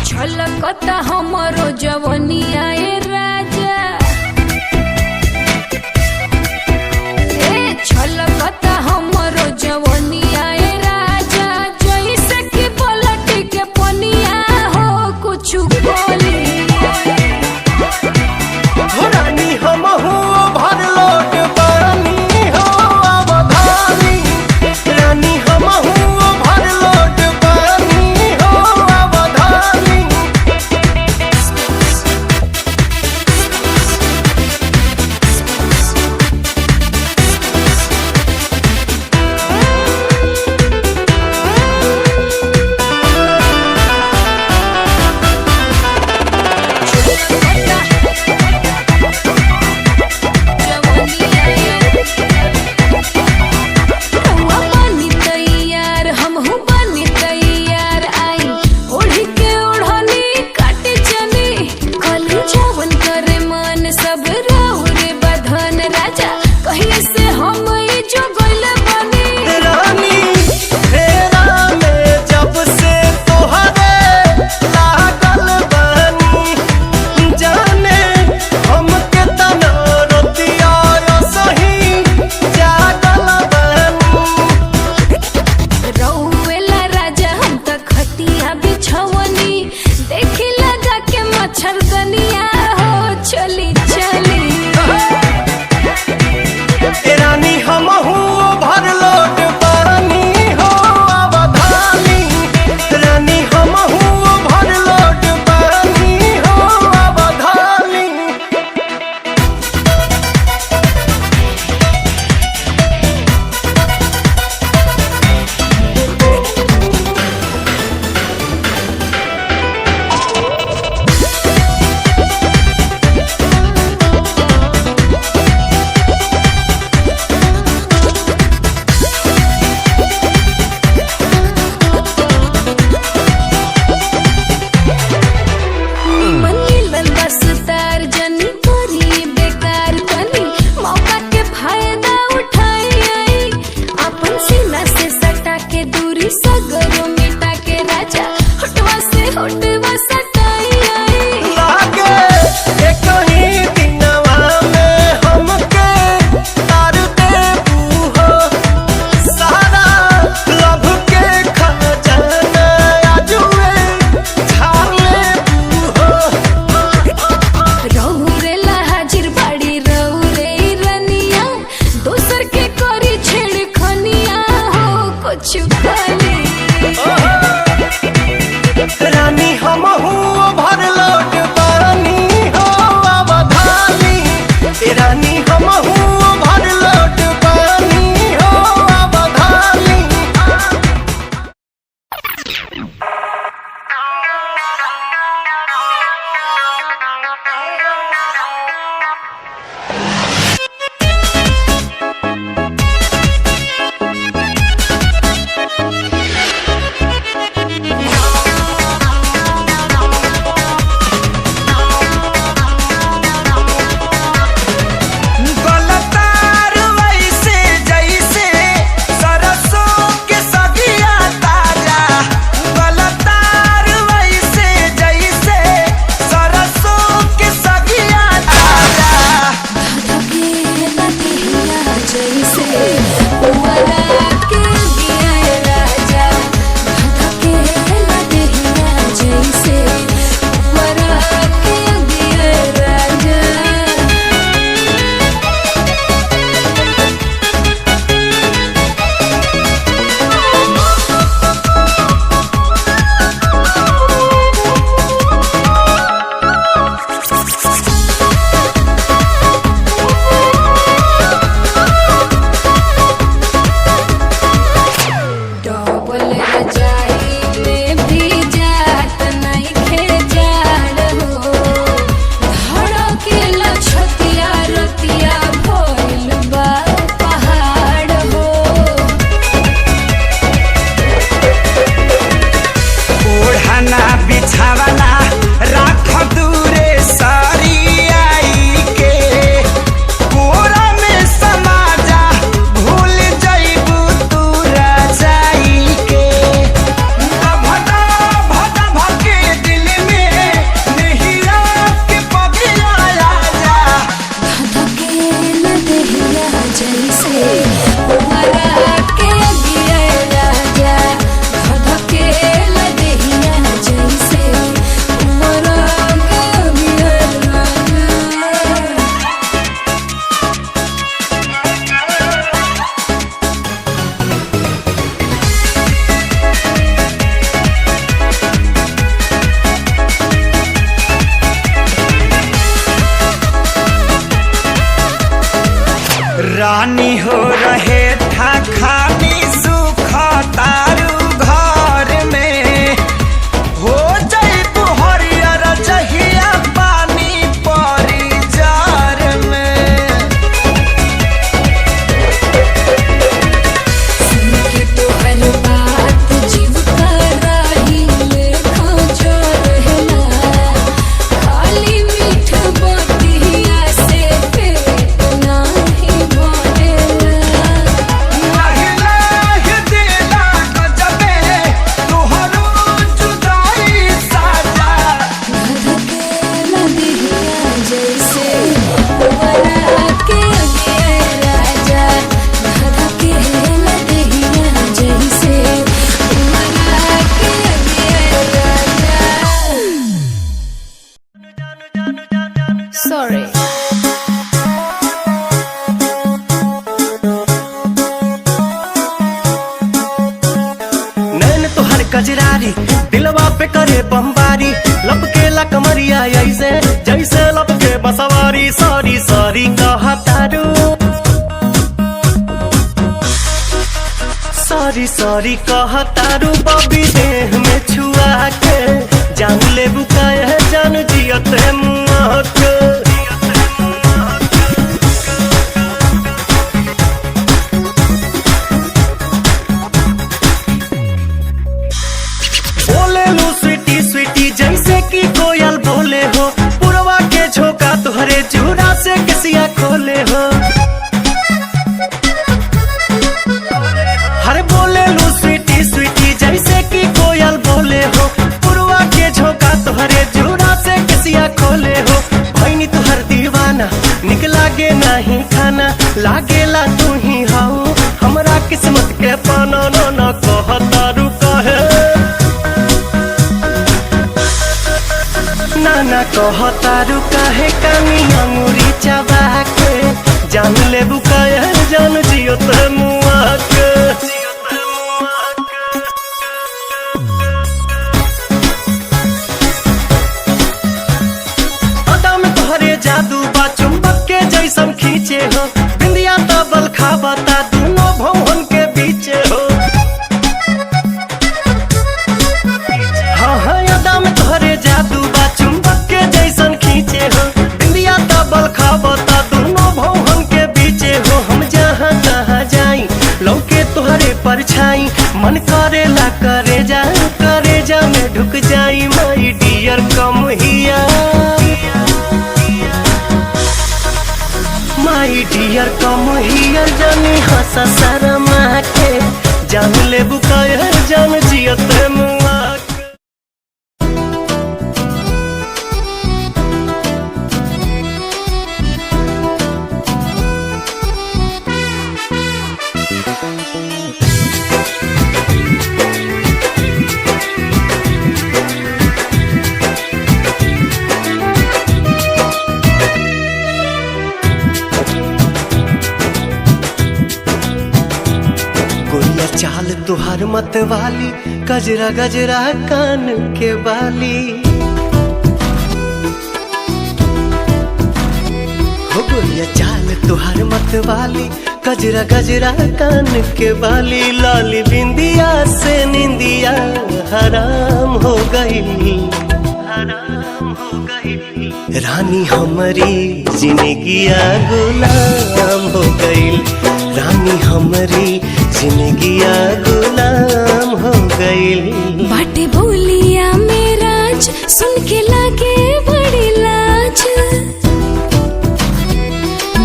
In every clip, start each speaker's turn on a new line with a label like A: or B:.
A: छलकता हमरो जवनिया ए राजा, छलकता हमरो जवनिया ए राजा, जैसे कि पलट के पनिया हो कुछ बोली।
B: रानी हमहू भर लोट पानी हो अवधानी, रानी हमहू भर लोट पानी हो अवधानी।
A: सब राहु रे बधन राजा, कहिए से हम जो गइल बनी।
B: रानी फेरा में जब से तोहरे लागल बनी, जाने हमके तना रतिया सही जागल बनी।
A: रउएला राजा हम त खटिया बिछवनी, देखी लगा के मच्छरदनिया हो चली चली।
B: रानी हमहू भर लोट पानी हो अवधानी, रानी हमहू भर लोट पानी हो अवधानी।
C: रानी हो रहे था खानी सुख तारू घर में हो जाई तू हरियर जहिया पानी परी जार में।
A: सुन के तोहर बात जीव कराही लेखा जो रहला, खाली मीठ बतिया से पेट नाही भरेला।
C: लाहि दिला गजबे तोहरो जुदाई साजा।
A: धधकेला दिहिया जैसे पुअरा के अगे राजा, धधकेला दिहिया जैसे पुअरा के अगे राजा। Sorry.
B: नैन तोहर कजरारी दिलवा पे करे बमबारी, लपकेला कमरिया ऐसे जैसे लपके बसवारी। सॉरी सॉरी कहतारू, सॉरी सॉरी कहतारू बबी देह में छुआ के जान ले बुकाए है जान जियत है मुआ के। बोले लू स्वीटी स्वीटी जैसे कि कोयल बोले हो, पुरवा के झोंका तुहरे चूड़ा से किसिया खोले हो। हर बोले लू स्वीटी स्वीटी जैसे कि कोयल बोले हो, पुरवा के झोंका तुहरे चूड़ा से किसिया खोले हो। भैनी तुहर दीवाना निक लागे नहीं खाना, लागेला तू ही हाउ हमरा किस्मत के पाना। न कहतारू कहे नाना कहतारू काहे कानी अंगूरी चबा के जान ले बुकाया जान जियो ते मुआ के। अदा में तोहरे जादू बा चुंबक के जैसन खींचे हो, बिंदिया तबल खाबता दोनों भवन के बीचे हो। हाँ हाँ अदा में तोहरे जादू बा चुंबक के जैसन खींचे हो, बिंदिया तबल खाबता दोनों भवन के बीचे हो। हम जहाँ जहाँ जाई लौके तोहरे परछाई, मन करेला करे जा में ढुक जाई। माई डियर कम हिया, माई डियर कम हिया जानी हंसा शर्मा के जान ले बुकाया जान जियत मुआ के। गोरिया चाल तुहार मत वाली, गजरा गजरा कान के बाली। हो गोरिया चाल तुहार मत वाली, गजरा गजरा कान के बाली। लाली बिंदिया से निंदिया हराम हो गई, हराम हो गई। रानी हमारी जिंदगिया गुलाम हो गई, रानी हमारी जिंदगिया गुलाम हो गई।
A: बाटे बोलिया मेराज सुन के लागे बड़ी लाज,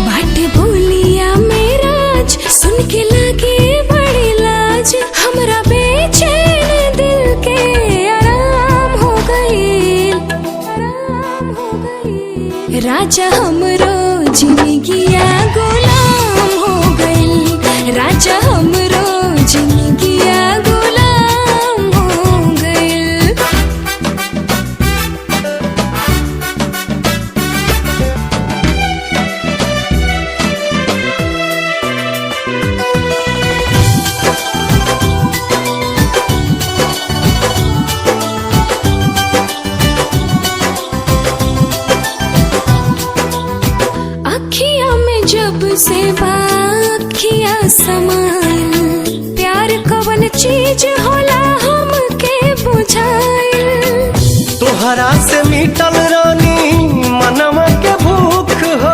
A: बाटे बोलिया मेराज सुन के लागे बड़ी लाज। हमरा बेचैन दिल के आराम हो गई, आराम हो गई। राजा हमरो जिंदगिया गुलाम हो गई, राजा हमरो जिंदगिया गुलाम हो गई। अखियां में जब से बात अखियां समाइल प्यार कवन चीज होला हमके बुझाइल।
B: तोहरा से मिटल रानी मनवा के भूख हो,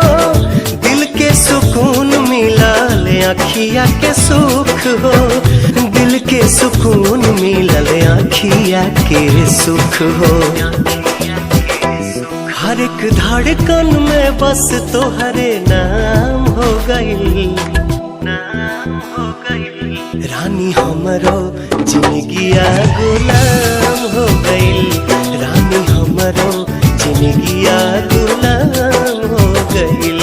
B: दिल के सुकून मिलल अखिया के सुख हो, दिल के सुकून मिलल अखिया के सुख हो। हर एक धड़कन में बस तोहरे नाम हो गई, रानी हमरो जिंदगिया गुलाम हो गई, रानी हमरो जिंदगिया गुलाम हो गई।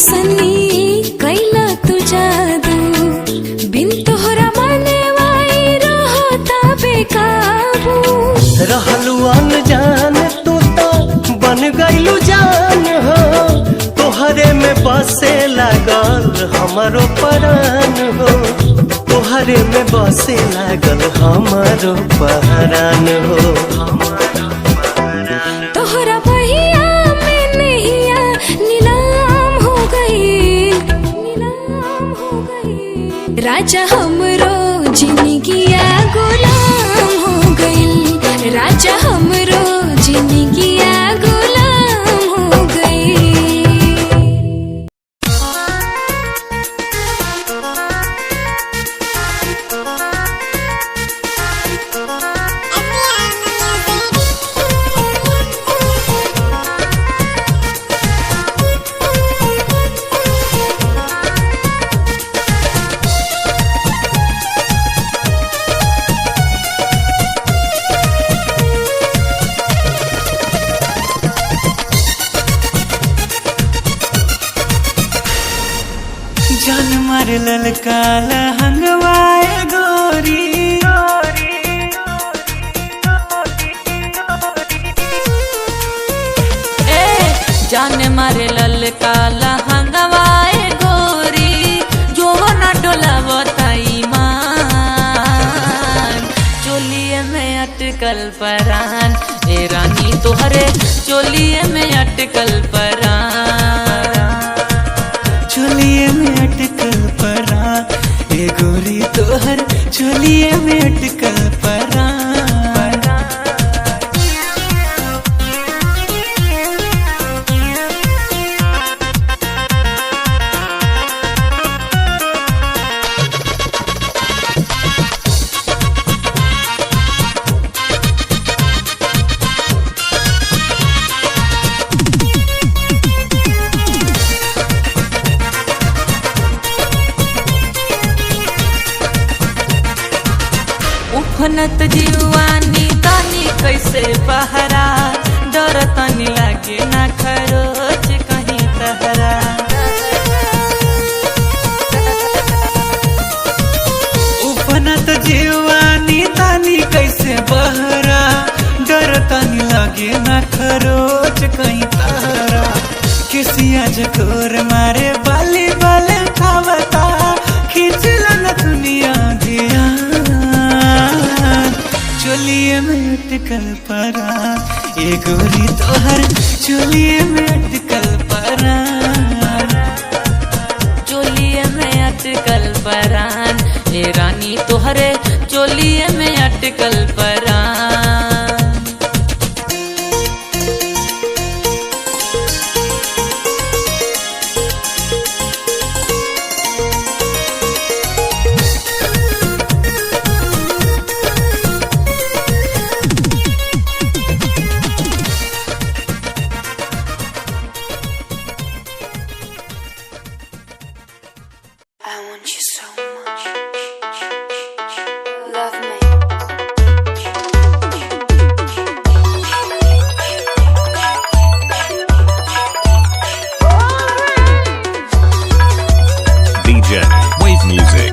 A: सनी कैला तू जादू बिन तोहरा मने वाई रहता बेकाबू।
B: रहलू अनजान तू तो बन गईलू जान हो, तोहरे में बसे लागल हमारो परान हो, तोहरे में बसे लागल हमारो परान हो।
A: तोहरा बहिया में नैया नीलाम हो गई, नीलाम हो गई। राजा हमरो जिंदगिया गुलाम हो गई, राजा हमरो जिंदगिया गुलाम हो गई।
C: जान मार ललका लहंगवाए गोरी,
D: जान मारे ललका लहंगवाए गोरी, जो न डोलावताई मान, चोलिए में अटकल परान ए रानी तोहरे चोलिए में अटकल परान,
C: चोलिए में अटकल परान ए गोरी तोहर चोलिए में अटकल परान।
D: उफनत जीवानी तानी कैसे बहरा, डर तनी लागे ना खरोच कहीं तहरा।
C: उफनत जीवानी तानी कैसे बहरा, डर तनी लागे ना खरोच कहीं तहरा। किसिया जकोर मारे बाली बाले खावता, खींचला न दुनिया दिया, चोलिए में अटकल परान ये गोरी तोहर चोलिए में अटकल परान,
D: चोलिए में अटकल परान ए रानी तोहरे चोलिए में अटकल परान।
E: I want you so much. Love me.
F: DJ Wave Music.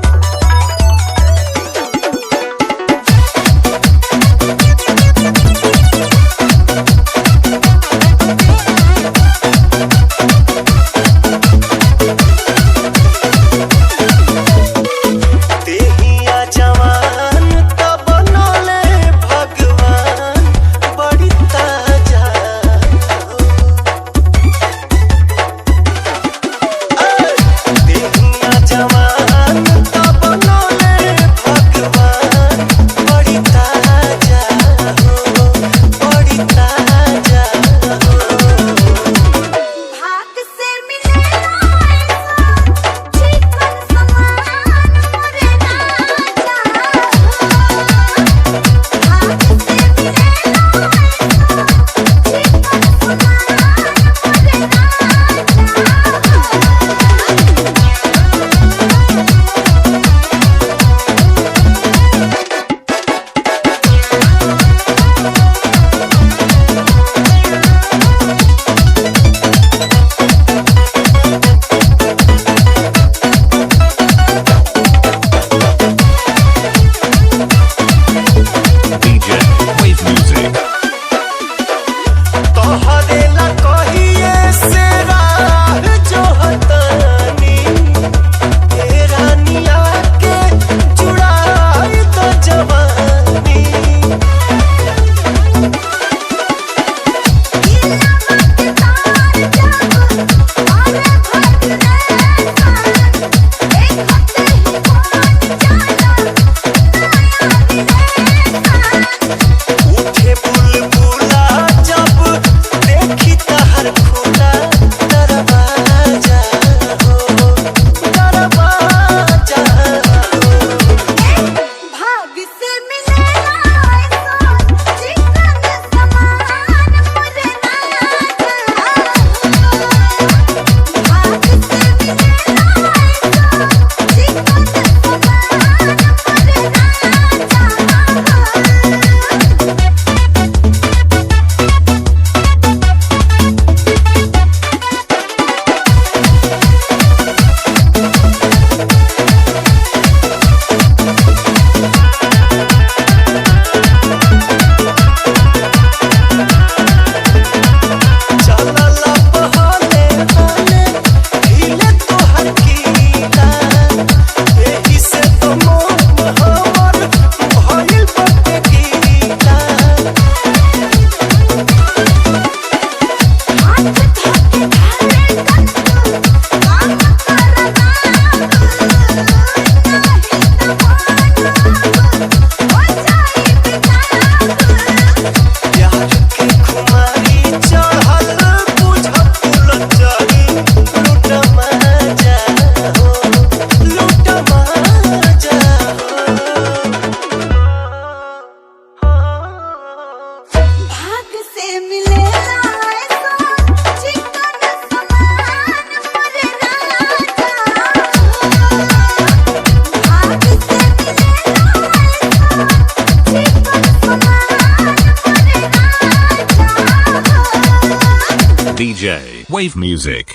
F: DJ Wave Music.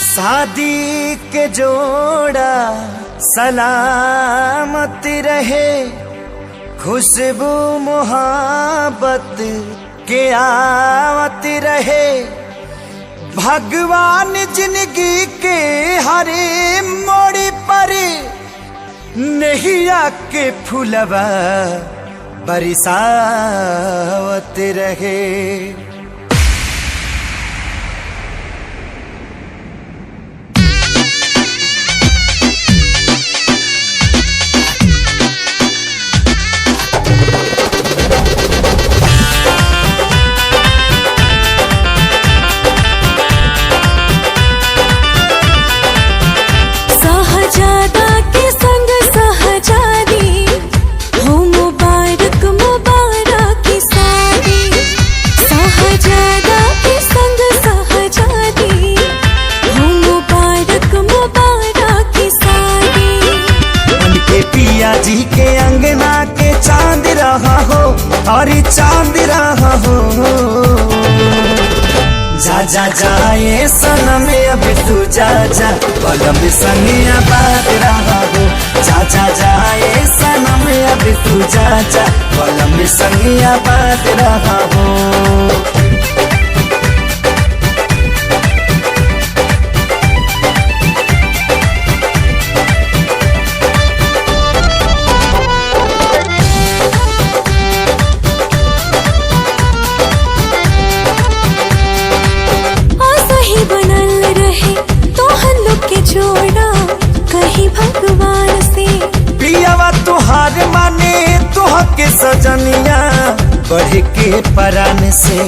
B: शादी के जोड़ा सलामत रहे, खुशबू मोहब्बत के आवत रहे। भगवान जिंदगी के हरे मोड़ पर नैया के फूलवा बरसावत रहे। जी के अंगना के चांद रहा हो और चांद रहा हो। जा जा जाए सनम अब तू जा जा, बलम संगिया बात रहा हो। जा जा जाए सनम अब तू जा जा, बलम संगिया बात रहा हो।
A: भगवान से
B: पियावा तुहार माने तुह के सजनिया बढ़ के परान से।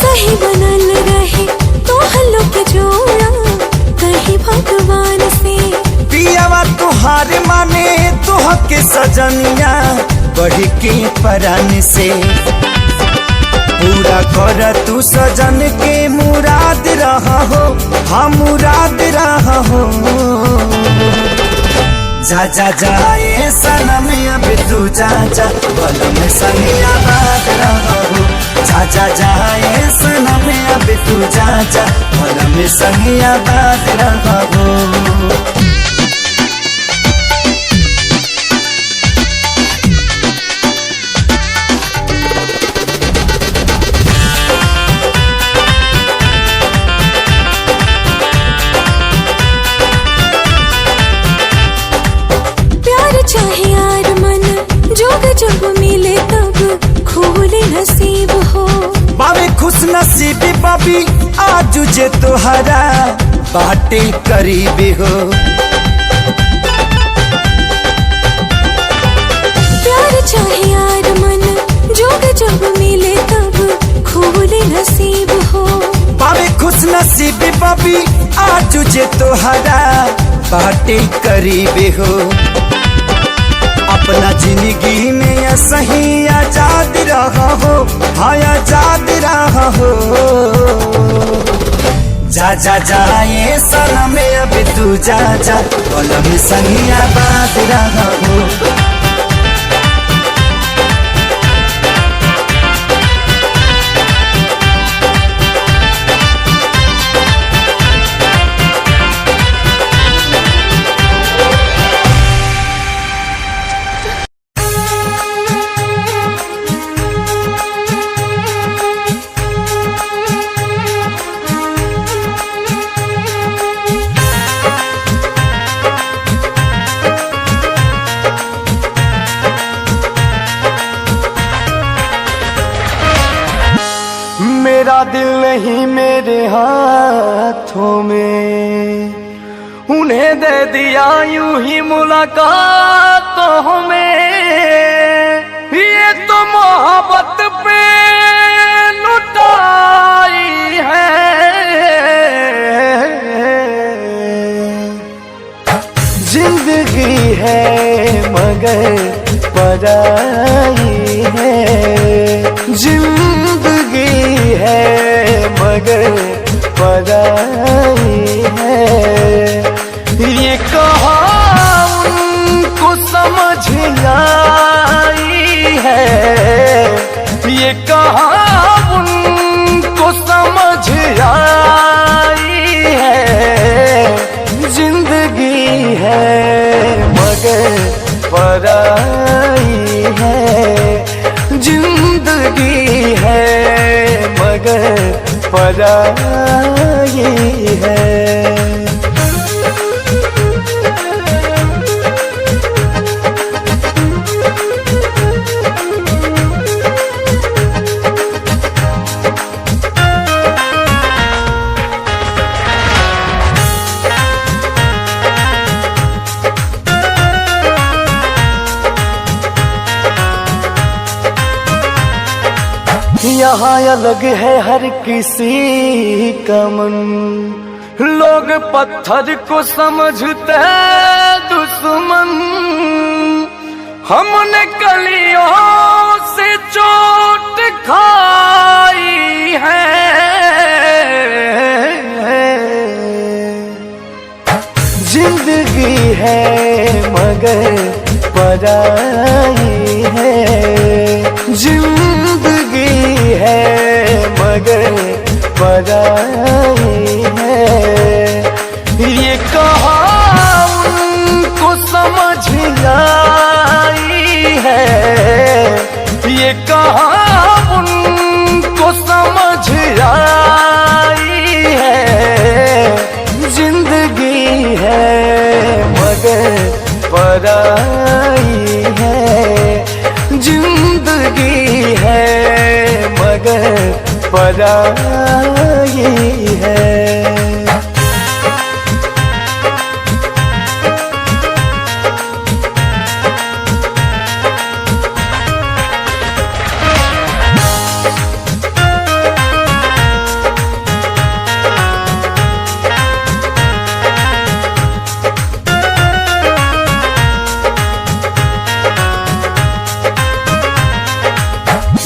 A: सही बनल रहे तो हल्लो के जोड़ा कहीं भगवान से।
B: पियावा तुहार माने तुह के सजनिया बढ़ के परान से। पूरा कर तू सजन के मुराद रहा हो, हाँ मुराद रहा हो। जा जा जाए सनम अब तू जा जा, बलम संगिया बात रहा हो। जा जा जाए सनम अब तू जा जा, बलम संगिया बात रहा हो।
A: चाहे यार मन जोग जब मिले तब खोले नसीब हो।
B: बाबे खुश नसीबी बाबी आज जे तोहरा बाटे करीबी हो।
A: प्यार चाहे यार मन जोग जब मिले तब खोले नसीब हो।
B: बाबे खुश नसीबी बाबी आज जे तोहरा बाटे करीबी हो। अपना जिंदगी में सही आजाद रहा हो, हाँ आजाद रहा हो। जा जा जाए सनम अब तू जा जा, बलम संगिया बात रहा हो। मेरा दिल नहीं मेरे हाथों में, उन्हें दे दिया यूं ही मुलाकातों में। ये तो मोहब्बत पे लुटाई है, जिंदगी है मगर पराई है। जिंदगी है मगर पराई है। ये कहा उनको समझ आई है, ये कहाँ उनको समझ आई है, जिंदगी है मगर पराई है, जिंदगी है मगर पराई है। यहाँ अलग है हर किसी का मन, लोग पत्थर को समझते दुश्मन, हमने कलियों से चोट खाई है, जिंदगी है मगर पराई है, जिंदगी है मगर पराई है। ये कहाँ उनको समझ आई है, ये कहाँ उनको समझ आई है, जिंदगी है मगर पराई है, जिंदगी है मगर पराई है।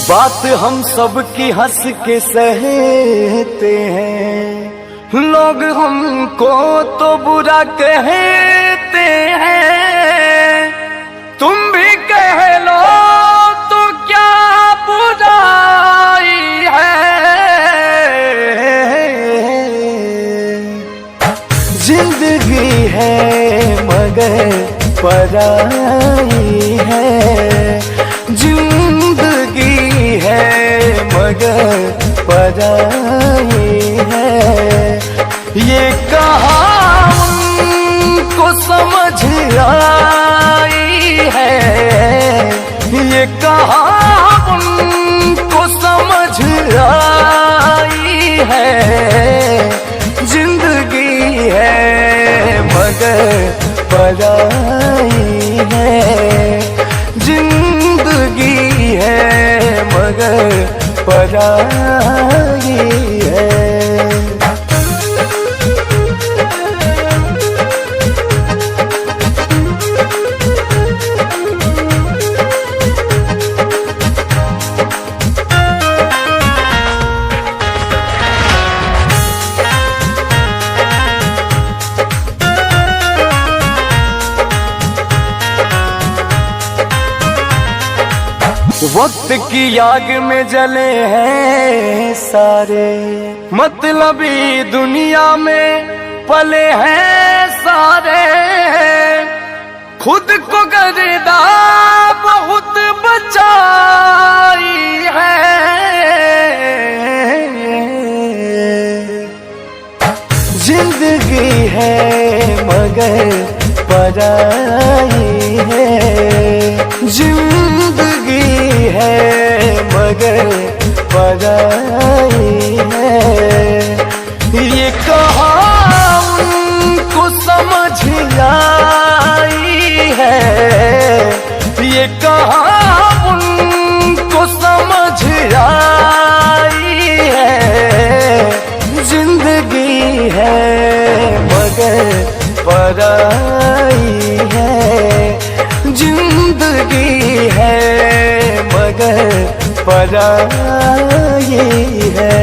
B: बात हम सब की हंस के सहते हैं, लोग हमको तो बुरा कहते हैं, तुम भी कह लो तो क्या बुराई है, जिंदगी है मगर पराई है, जिंदगी है मगर पराई है। ये कहाँ उनको समझ आई है, ये कहाँ उनको समझ आई है, जिंदगी है मगर पराई है, जिंदगी है मगर पराई है। वक्त की आग में जले हैं सारे, मतलबी दुनिया में पले हैं सारे, खुद को गर्दा बहुत बचाई है, जिंदगी है मगर पराई है, जिंदगी है मगर पराई है। ये कहाँ उनको समझ आई है, ये कहाँ उनको समझ आई है, जिंदगी है मगर पराई है, जिंदगी है मगर पराई है।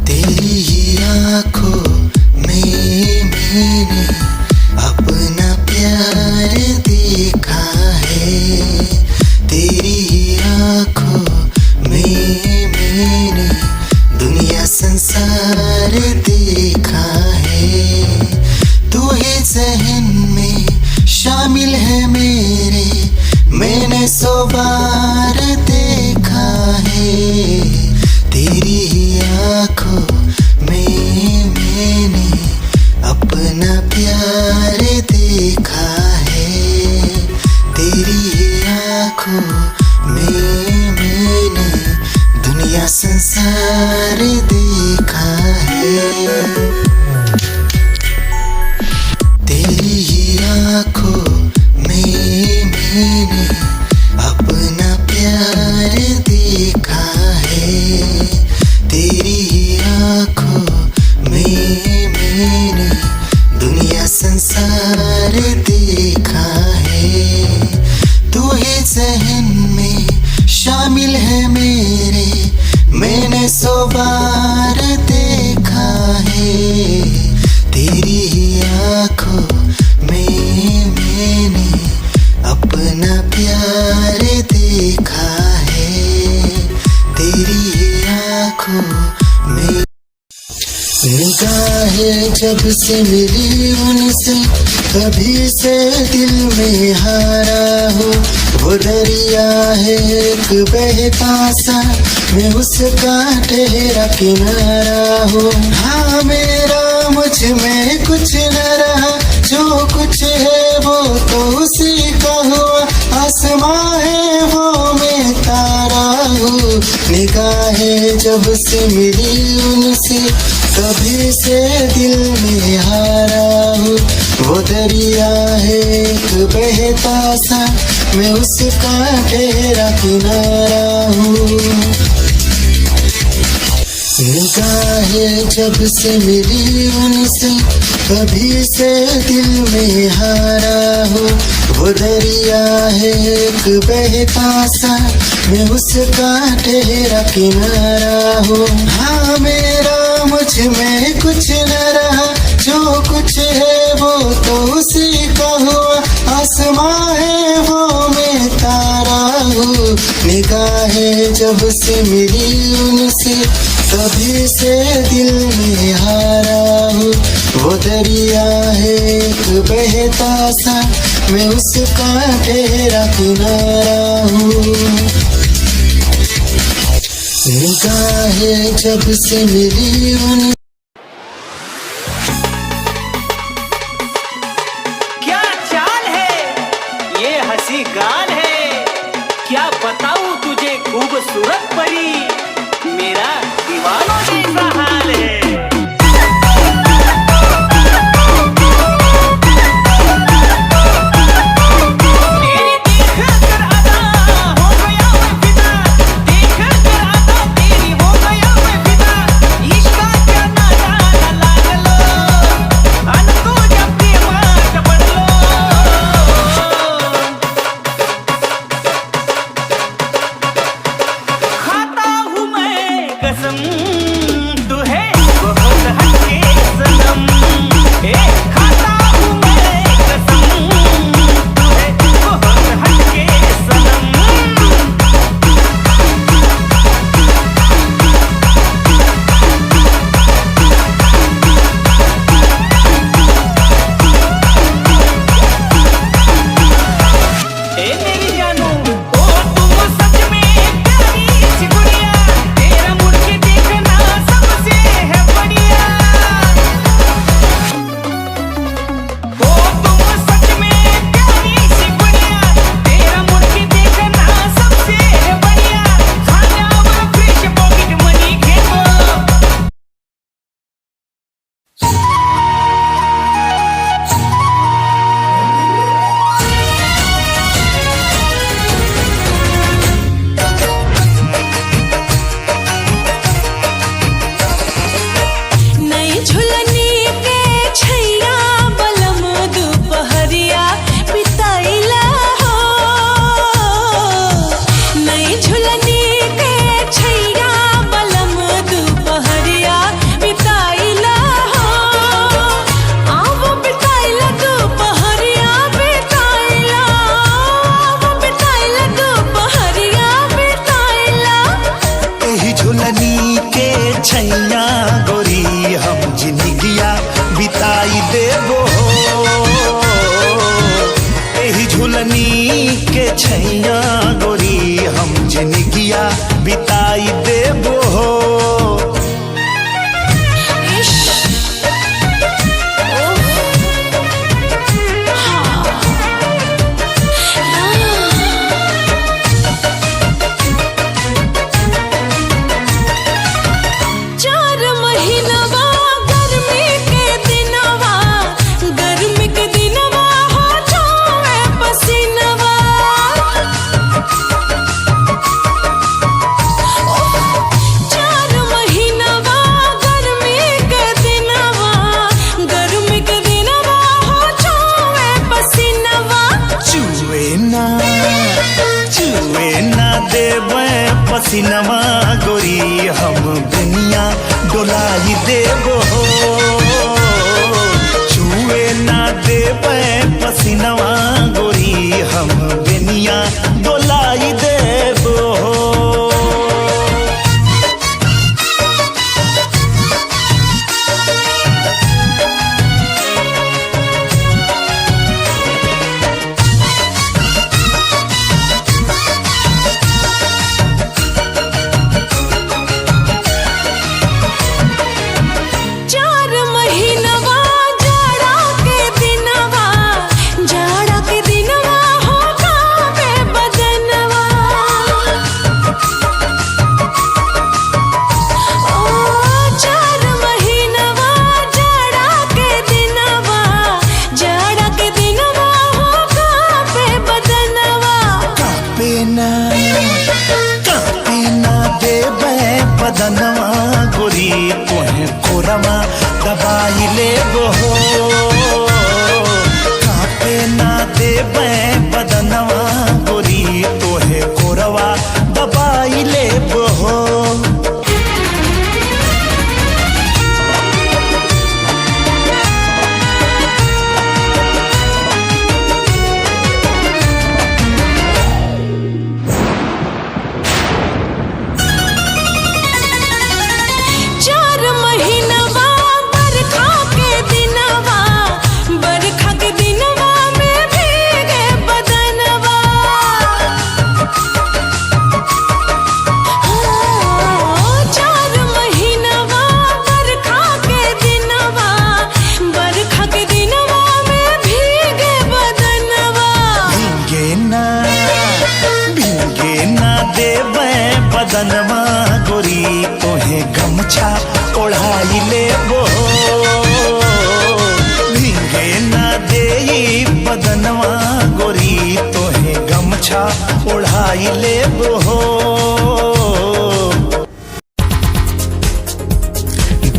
G: तेरी ही आँखों में मैंने अपना प्यार देखा है, तेरी ही आंखों में मैंने अपना प्यार देखा है। तेरी ही आंखों में मैंने दुनिया संसार देखा है। तेरी ही आंखों में मैंने अपना प्यार देखा है। तेरी ही आंखों में मैंने दुनिया संसार देखा है। तू ही ज़हन में शामिल है मेरे, मैंने 100 बार देखा है। तेरी ही आंखों में मैंने अपना प्यार देखा है। तेरी ही आंखों में निगाहें जब से मिली उनसे तभी से दिल में हारा हो। वो दरिया है एक बहता सा, मैं उसका ठहरा किनारा हो। हाँ मेरा मुझ में कुछ न रहा, जो कुछ है वो तो उसी का हुआ। आसमां है वो मैं तारा हूँ। निगाहें जब से मिली उनसे तभी से दिल में हारा हूँ। वो दरिया है एक बहता सा, मैं उसका ठहरा किनारा हूँ। निगाहें जब से मिली उनसे तभी से दिल में हारा हूँ। वो दरिया है एक बहता सा, मैं उसका ठहरा किनारा हूँ। हाँ मेरा मुझ में कुछ न रहा, जो कुछ है वो तो उसी का हुआ। आसमां है वो मैं तारा हूँ। निगाहें जब से मिली उनसे तभी से दिल में हारा हूँ। वो दरिया है एक बहता सा, मैं उसका ठहरा किनारा हूँ। निगाहें जब से मिली उन
B: क्या चाल है, ये हंसी गाल है, क्या बताऊं तुझे खूबसूरत परी, मेरा दीवानों जैसा हाल है।
H: छैया गोरी हम जिनगिया बिताई देबो हो। पसीनवा गोरी हम दुनिया डोलाई देबो छुए ना देबे पसीनवा गोरी हम दुनिया डोलाई देबो बदनवा गोरी तोहे कोरमा दबाई लेबो कापे ना देबे बदनवा गोरी तोहे कोरवा दबाई लेबो बदनवा गोरी तोहे गमछा ओढ़ाई लेबो भीगे ना देई बदनवा गोरी तोहे गमछा ओढ़ाई लेबो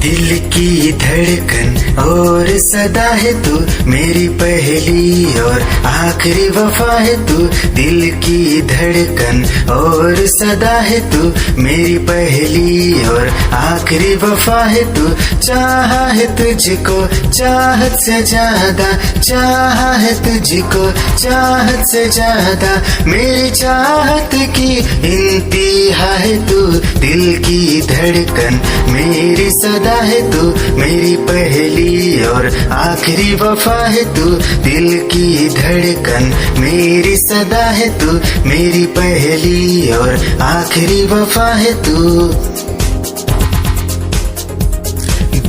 G: दिल की धड़कन और सदा है तू मेरी पहली और आखिरी वफा है तू दिल की धड़कन और सदा है तू मेरी पहली और आखिरी वफा है तू चाहा है तुझको चाहत से ज्यादा चाहा है तुझको चाहत से ज्यादा मेरी चाहत की इंतहा है तू दिल की धड़कन मेरी सदा है तू मेरी पहली और आखिरी वफा है तू दिल की धड़कन मेरी सदा है तू मेरी पहली और आखिरी वफा है तू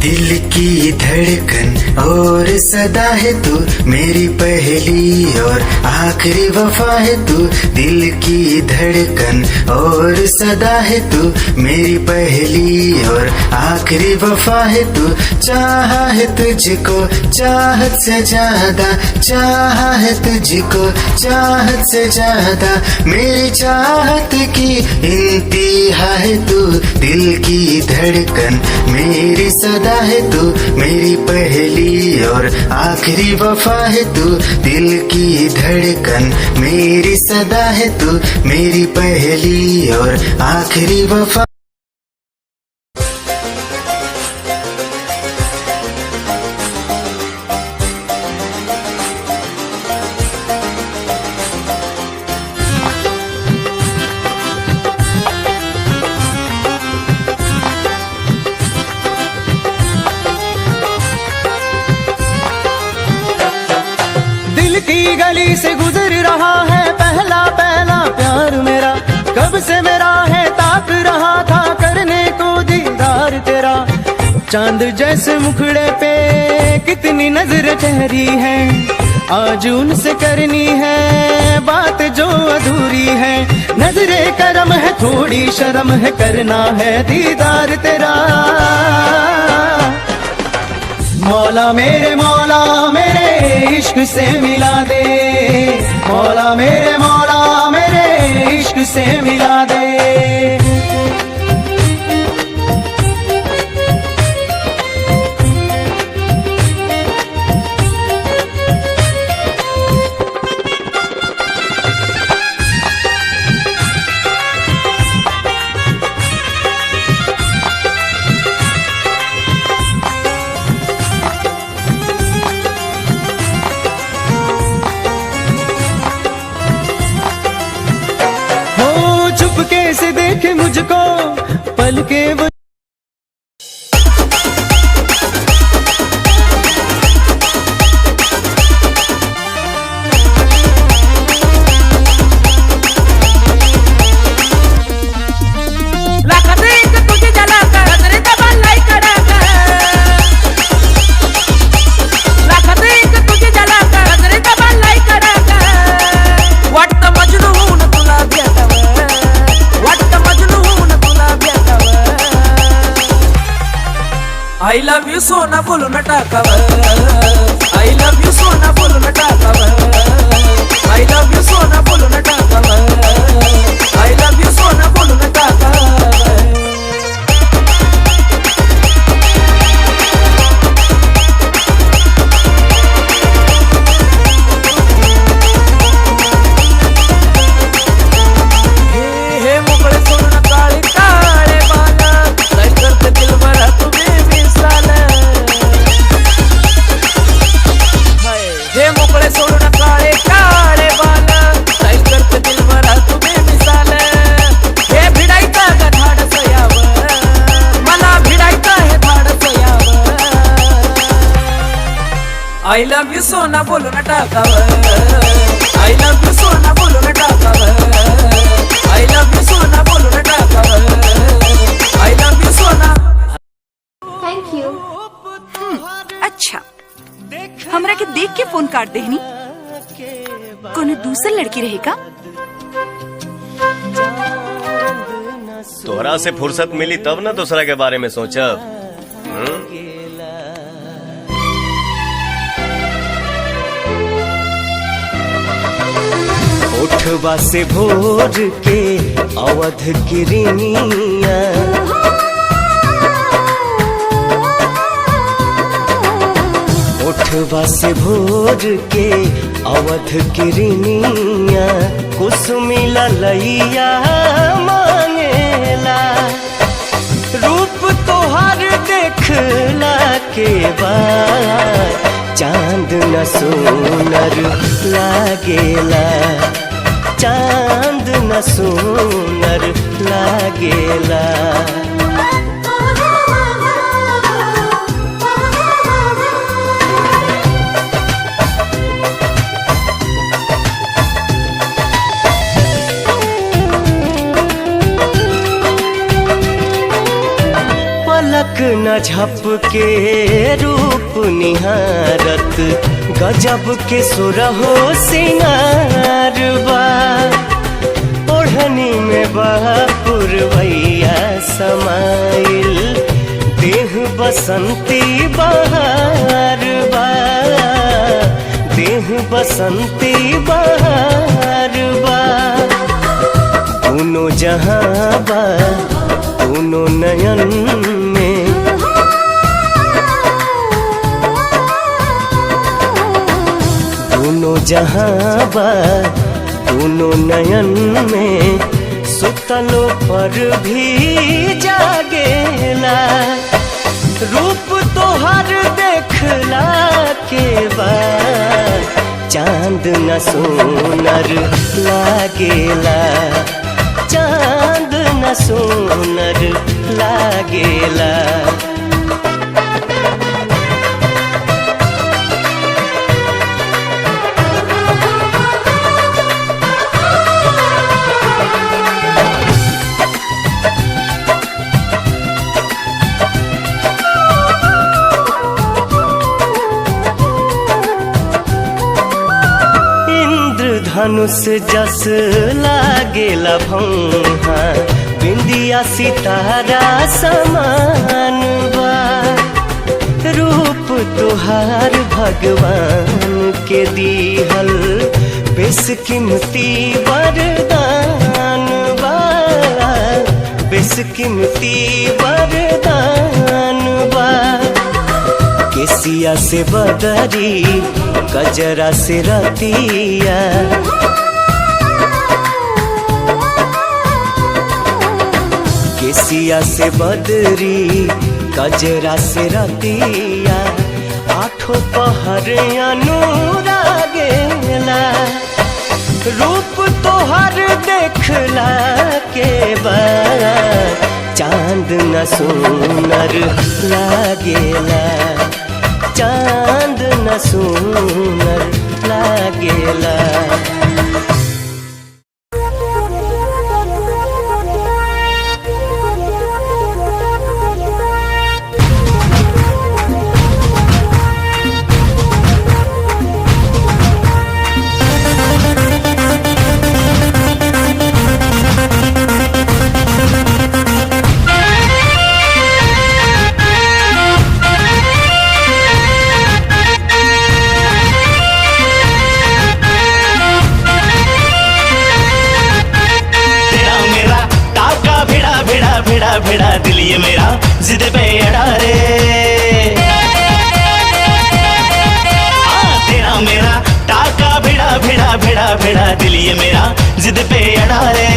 G: दिल की धड़कन और सदा है तू मेरी पहली और आखिरी वफा है तू दिल की धड़कन और सदा है तू मेरी पहली और आखिरी वफा है तू चाहा है तुझको चाहत से ज्यादा चाहा है तुझको चाहत से ज्यादा मेरी चाहत की इंतहा है तू दिल की धड़कन मेरी सदा है तू मेरी पहली और आखिरी वफा है तू दिल की धड़कन मेरी सदा है तू मेरी पहली और आखिरी वफा
B: गली से गुजर रहा है पहला पहला प्यार मेरा कब से मेरा है ताक रहा था करने को दीदार तेरा चांद जैसे मुखड़े पे कितनी नजर ठहरी है आज उनसे करनी है बात जो अधूरी है नजरे करम है थोड़ी शर्म है करना है दीदार तेरा मौला मेरे इश्क से मिला दे मौला मेरे इश्क से मिला दे कैसे देखे मुझको पल के वो।
C: I love you सोना बोलो न टाकावर I love you सोना बोलो न टाकावर I love you सोना बोलो न टाकावर I love you सोना बोलो न टाकावर। हे मोकळे सोना काळे काळे बाला काय करते दिल भरा तुम्ही मिसाल। हे मोकळे सोना काळे काळे बाला काय करते दिल भरा तुम्ही मिसाल। हे भिडायचा का धाडस यावर मला भिडायचा हे धाडस यावर। I love you सोना बोलो न टाकावर I love you सोना बोलो न टाकावर I love you सोना बोलो न टाकावर I love you Sona.
I: Thank you. अच्छा हमरा के देख के फोन काट देहनी कोनो दूसर लड़की रहेगा।
B: तोहरा से फुर्सत मिली तब ना दूसरा के बारे में सोचब। उठवा से भोर के अवध किरनिया उठवा से भोर के अवध किरनिया कुसुमी ललैया मांगेला रूप तोहर देखला के बाद चांद न सोनर लागेला चांद न सोनर लागेला। पलक न झपके रूप निहारत गजब के सुरहो सिंगार बा ओढ़नी में पुरवैया समाइल देह बसंती बहार बा देह बसंती बहार बा दोनों जहां बा दोनों नयन में दोनों जहां बा दोनों नयन में सुतलो पर भी जागेला रूप तोहर देखला के बाद चांद न सोनर लागेला चांद न सोनर लागेला। धनुष जस लागेला भौहा बिंदिया सितारा समान बा रूप तुहार भगवान के दीहल बेशकीमती वरदान बा बेशकीमती वरदान बा। केसिया से बदरी गजरा से रतिया केसिया से बदरी गजरा से रतिया आठों पहर अनुरागेला रूप तोहर देखला के बाद चांद न सुनर लागेला, चांद न सुनर लागेला।
H: भिड़ा दिल ये मेरा जिद पे अड़ा रे, तेरा मेरा टाका भिड़ा भिड़ा भिड़ा भिड़ा दिल ये मेरा जिद पे अड़ा रे।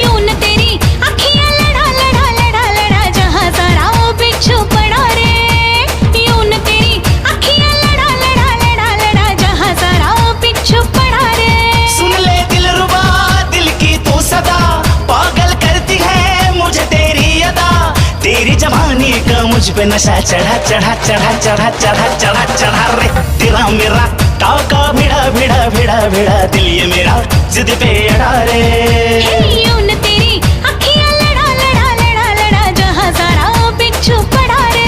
A: यूं न तेरी अखियां लड़ा लड़ा लड़ा लड़ा जहां सारा वो बिच्छू पड़ा रे, यूं न तेरी अखियां लड़ा लड़ा लड़ा लड़ा जहां सारा वो बिच्छू पड़ा रे।
H: सुन ले दिलरुबा दिल की तू सदा, पागल करती है मुझे तेरी अदा, तेरी जवानी का मुझ पे नशा चढ़ा चढ़ा चढ़ा चढ़ा चढ़ा चढ़ा चढ़ा रे। तेरा मेरा टाका भिड़ा भिड़ा भिड़ा भिड़ा दिल ये मेरा जिद पे अड़ा रे।
A: यूं न तेरी अखियां लड़ा लड़ा लड़ा लड़ा जहां सारा वो बिच्छू पड़ा रे।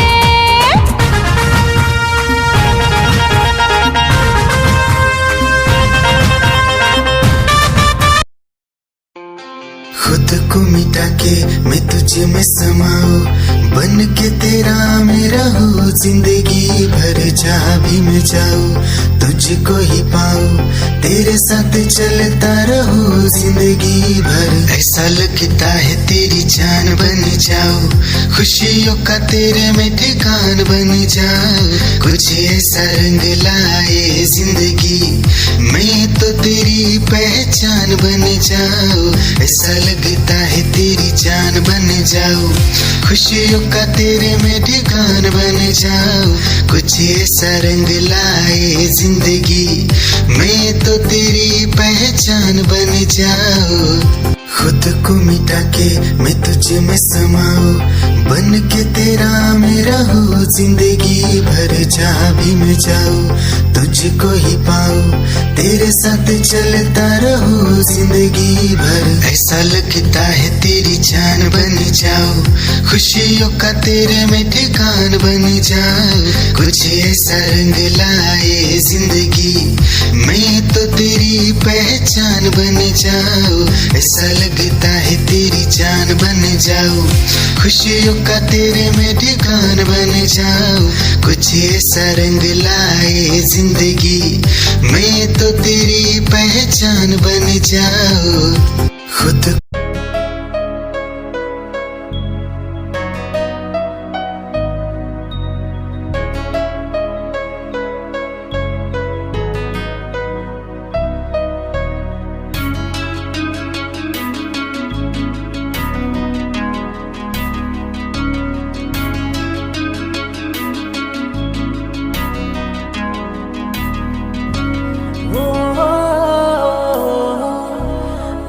G: खुद को मिटा के मैं तुझे में समाऊं, बन के तेरा मेरा हो जिंदगी भर, जहाँ भी मैं जाऊं तुझको ही पाऊं, तेरे साथ चलता रहूं जिंदगी भर। ऐसा लगता है तेरी जान बन जाऊं, खुशियों का तेरे में ठिकान बन जाऊं, कुछ ऐसा रंग लाए जिंदगी मैं तो तेरी पहचान बन जाऊं। ऐसा लगता है तेरी जान बन जाऊं, खुशियों का तेरे में ठिकान बन जाऊं, कुछ ऐसा रंग लाए जिंदगी मैं तो तेरी पहचान बन जाऊं। खुद को मिटा के मैं तुझे में समाऊं, बन के तेरा मेरा हो जिंदगी भर, जहाँ भी मैं जाऊं तुझको ही पाऊं, तेरे साथ चलता रहूं जिंदगी भर। ऐसा लगता है तेरी जान बन जाऊं, खुशियों का तेरे में ठिकान बन जाऊं, कुछ ऐसा रंग लाए जिंदगी मैं तो तेरी पहचान बन जाऊं। ऐसा लगता है तेरी जान बन जाऊं, खुशियों का तेरे में ठिकान बन जाऊं, कुछ ऐसा रंग लाए जिंदगी मैं तो तेरी पहचान बन जाऊं। खुद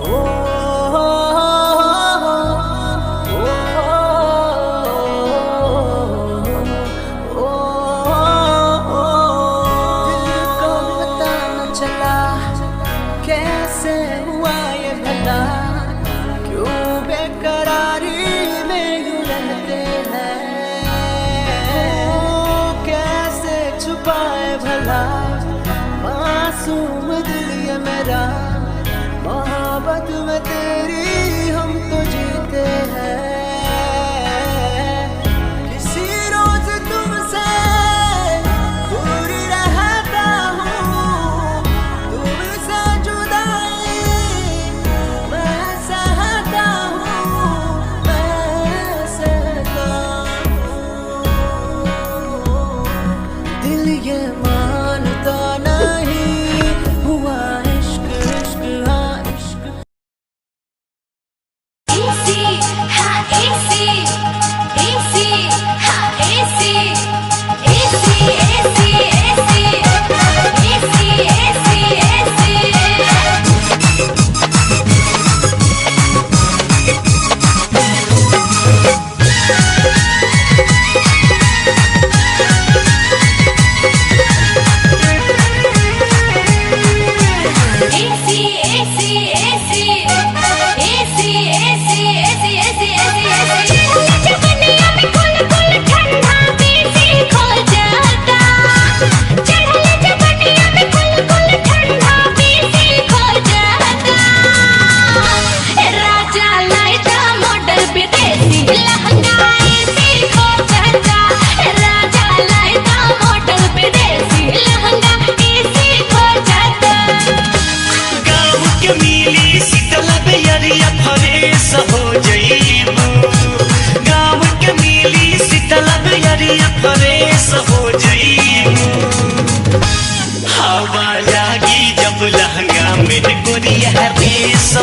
B: ओ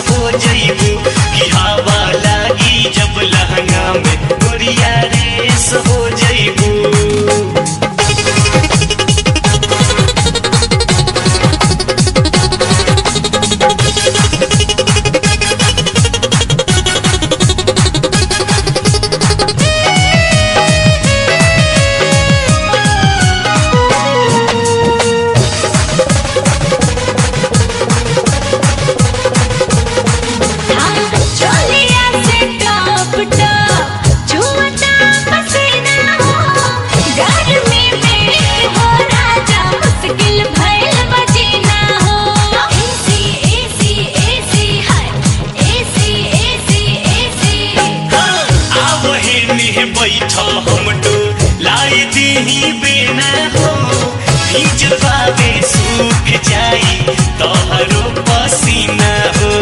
H: हो जइबू कि हवा लागी जब लहंगा में गोरिया रेस हो जइबू। बैठा हम लाई दी बिना हो भिजवावे सूख जाई तोहरो पसीना हो।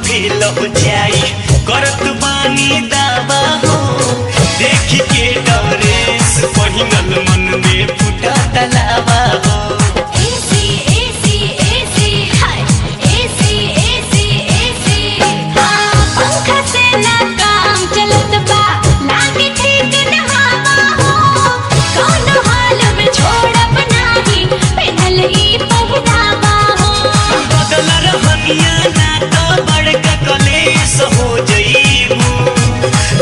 H: फेल हो जाई करत बानी दावा हो देख के डरेस पहिनल मन में फुटा तलावा हो।
A: पंखा से ना काम चलत बा लागे ठीक न हवा हो कौन हाल में छोड़ब नाही पहनल ई पहनावा हो।
H: बदल रहनिया ना तो बड़का कलेस हो जइबू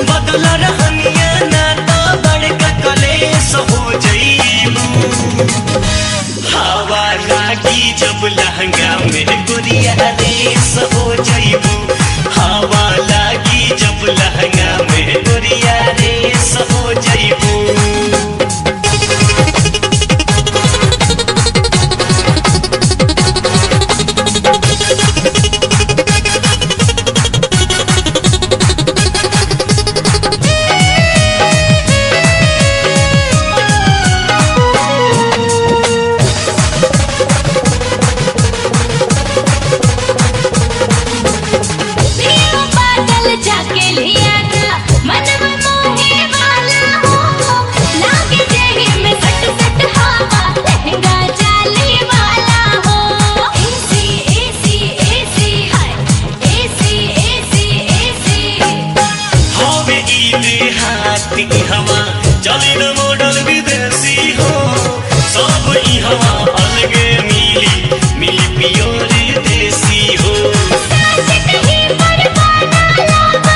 H: बदल रहनिया ना तो बड़का कलेस हो जइबू। हवा लागी जब लहंगा में गोरिया रेस हो जइबू हवा लागी जब लहंगा में गोरिया रेस हो जइबू।
A: जाके लिया था मनवा मोहे वाला हो लागे जेही में सट सट हवा लहंगा जाली वाला हो। एसी एसी एसी हाय एसी एसी एसी
H: हवे ईद हाथी हवा चले न मॉडल विदेशी हो सब ई हवा अलगे मिली मिली प्योर देसी हो।
A: साथ नहीं पर पाना लावा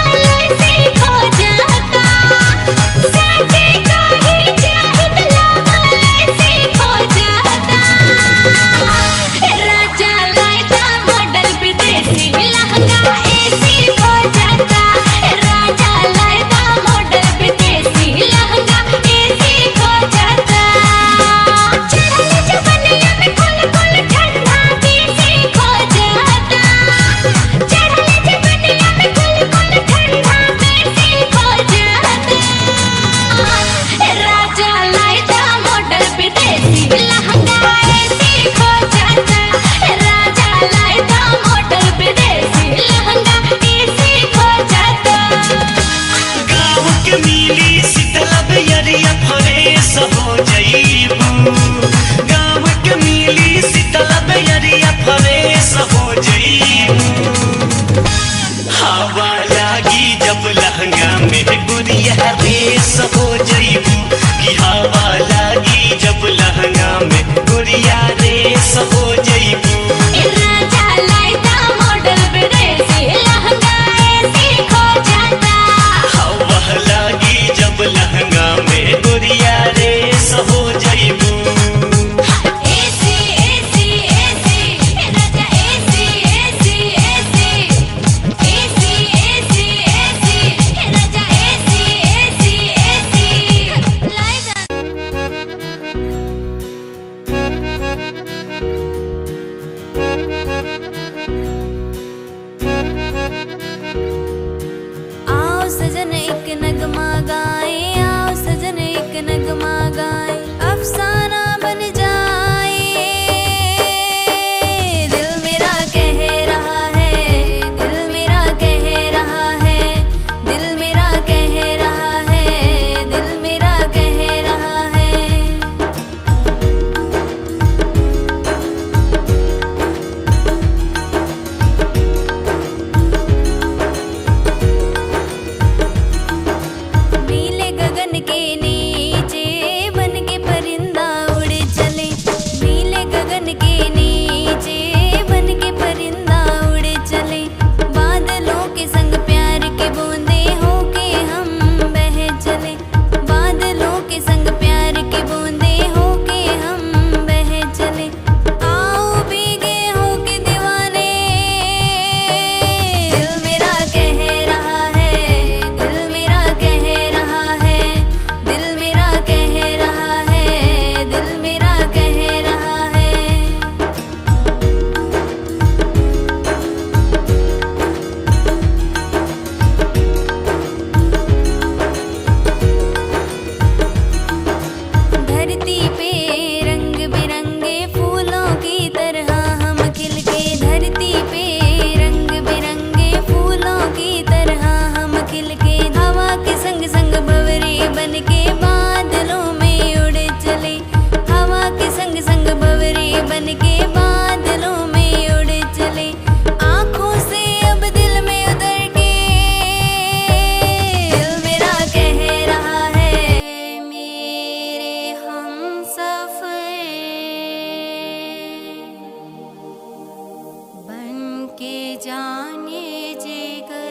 A: जाने जिगर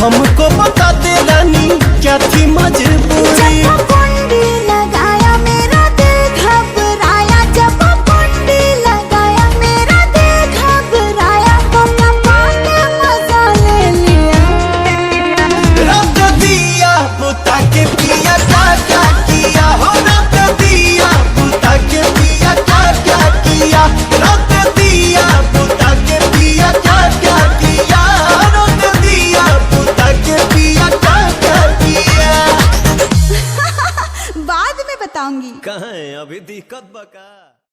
B: हमको बता दे रानी क्या थी मजबूरी।
A: कुंडी
B: दिक्कत बका।